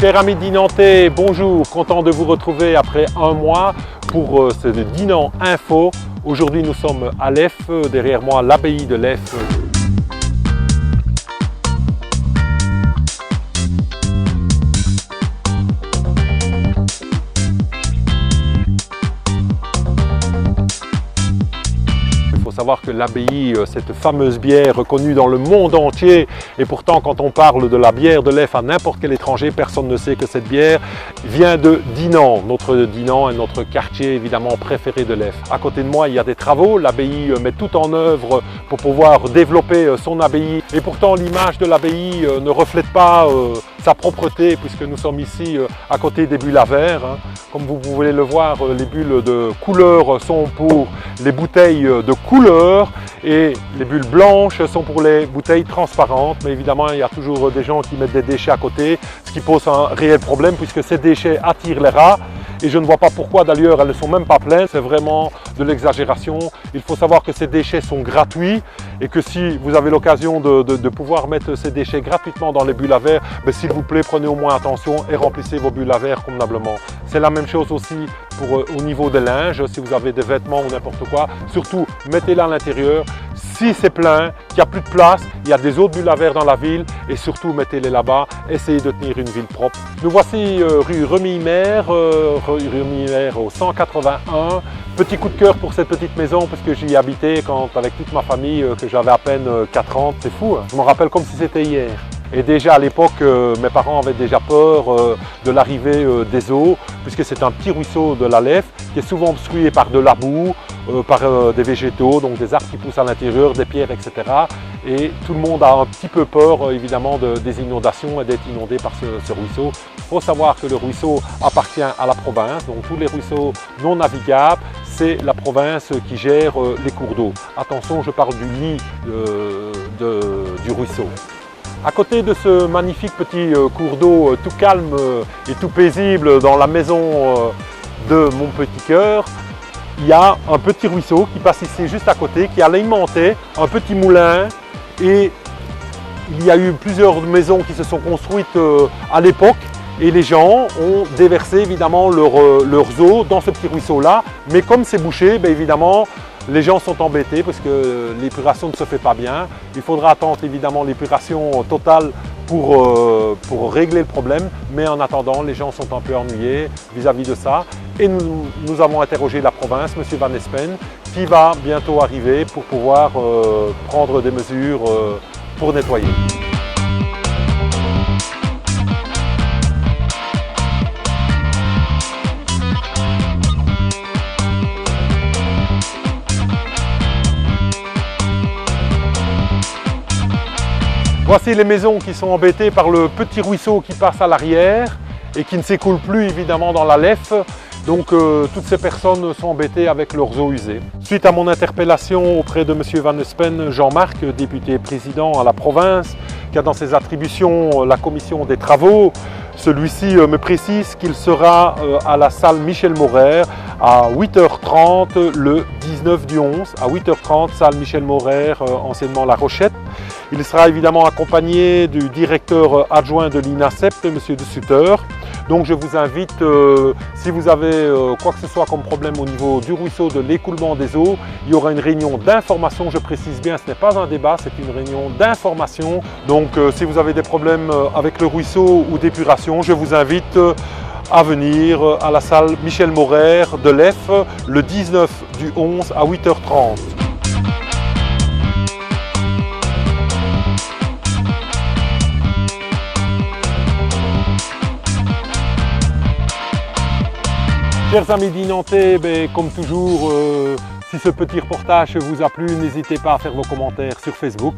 Chers amis Dinantais, bonjour, content de vous retrouver après un mois pour ce Dinan Info. Aujourd'hui nous sommes à Leffe, derrière moi l'abbaye de Leffe. Il faut savoir que l'abbaye, cette fameuse bière reconnue dans le monde entier, et pourtant quand on parle de la bière de Leffe à n'importe quel étranger, personne ne sait que cette bière vient de Dinan. Notre Dinan est notre quartier évidemment préféré de Leffe. À côté de moi il y a des travaux, l'abbaye met tout en œuvre pour pouvoir développer son abbaye, et pourtant l'image de l'abbaye ne reflète pas sa propreté, puisque nous sommes ici à côté des bulles à verre. Comme vous pouvez le voir, les bulles de couleur sont pour les bouteilles de couleur et les bulles blanches sont pour les bouteilles transparentes. Mais évidemment, il y a toujours des gens qui mettent des déchets à côté, ce qui pose un réel problème puisque ces déchets attirent les rats. Et je ne vois pas pourquoi d'ailleurs elles ne sont même pas pleines, c'est vraiment de l'exagération. Il faut savoir que ces déchets sont gratuits et que si vous avez l'occasion de pouvoir mettre ces déchets gratuitement dans les bulles à verre, s'il vous plaît prenez au moins attention et remplissez vos bulles à verre convenablement. C'est la même chose aussi pour, au niveau des linges, si vous avez des vêtements ou n'importe quoi, surtout mettez-les à l'intérieur. Si c'est plein, qu'il n'y a plus de place, il y a des autres bulles à verre dans la ville et surtout mettez-les là-bas, essayez de tenir une ville propre. Nous voici rue Remy-Mer au 181. Petit coup de cœur pour cette petite maison parce que j'y habitais quand avec toute ma famille, que j'avais à peine 4 ans. C'est fou, hein. Je me rappelle comme si c'était hier. Et déjà à l'époque, mes parents avaient déjà peur de l'arrivée des eaux, puisque c'est un petit ruisseau de la Leffe qui est souvent obstrué par de la boue, par des végétaux, donc des arbres qui poussent à l'intérieur, des pierres, etc. Et tout le monde a un petit peu peur évidemment des inondations et d'être inondé par ce ruisseau. Il faut savoir que le ruisseau appartient à la province, donc tous les ruisseaux non navigables, c'est la province qui gère les cours d'eau. Attention, je parle du lit du ruisseau. À côté de ce magnifique petit cours d'eau tout calme et tout paisible dans la maison de mon petit cœur, il y a un petit ruisseau qui passe ici juste à côté, qui a alimenté un petit moulin, et il y a eu plusieurs maisons qui se sont construites à l'époque et les gens ont déversé évidemment leurs eaux dans ce petit ruisseau là, mais comme c'est bouché, évidemment les gens sont embêtés parce que l'épuration ne se fait pas bien. Il faudra attendre évidemment l'épuration totale pour régler le problème. Mais en attendant, les gens sont un peu ennuyés vis-à-vis de ça. Et nous avons interrogé la province, M. Van Espen, qui va bientôt arriver pour pouvoir prendre des mesures pour nettoyer. Voici les maisons qui sont embêtées par le petit ruisseau qui passe à l'arrière et qui ne s'écoule plus évidemment dans la Leffe. Donc toutes ces personnes sont embêtées avec leurs eaux usées. Suite à mon interpellation auprès de M. Van Espen, Jean-Marc, député président à la province, qui a dans ses attributions la commission des travaux, celui-ci me précise qu'il sera à la salle Michel Maurer à 8h30 le 19 du 11, à 8h30, salle Michel Maurer, anciennement La Rochette. Il sera évidemment accompagné du directeur adjoint de l'INASEP, M. de Sutter. Donc je vous invite, si vous avez quoi que ce soit comme problème au niveau du ruisseau, de l'écoulement des eaux, il y aura une réunion d'information, je précise bien, ce n'est pas un débat, c'est une réunion d'information. Donc si vous avez des problèmes avec le ruisseau ou d'épuration, je vous invite à venir à la salle Michel Maurer de Leffe le 19 du 11 à 8h30. Chers amis Dinantais, comme toujours, si ce petit reportage vous a plu, n'hésitez pas à faire vos commentaires sur Facebook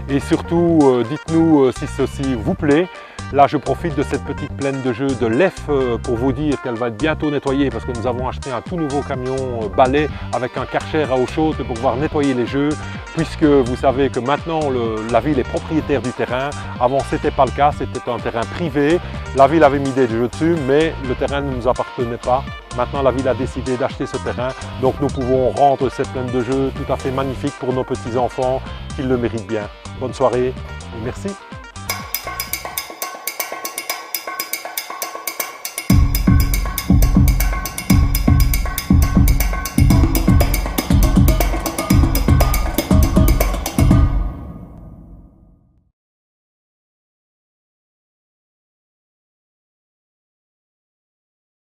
et surtout dites-nous si ceci vous plaît. Là, je profite de cette petite plaine de jeu de Leffe pour vous dire qu'elle va être bientôt nettoyée parce que nous avons acheté un tout nouveau camion balai avec un karcher à eau chaude pour pouvoir nettoyer les jeux, puisque vous savez que maintenant la ville est propriétaire du terrain. Avant, ce n'était pas le cas, c'était un terrain privé. La ville avait mis des jeux dessus, mais le terrain ne nous appartenait pas. Maintenant, la ville a décidé d'acheter ce terrain, donc nous pouvons rendre cette plaine de jeu tout à fait magnifique pour nos petits-enfants qui le méritent bien. Bonne soirée et merci.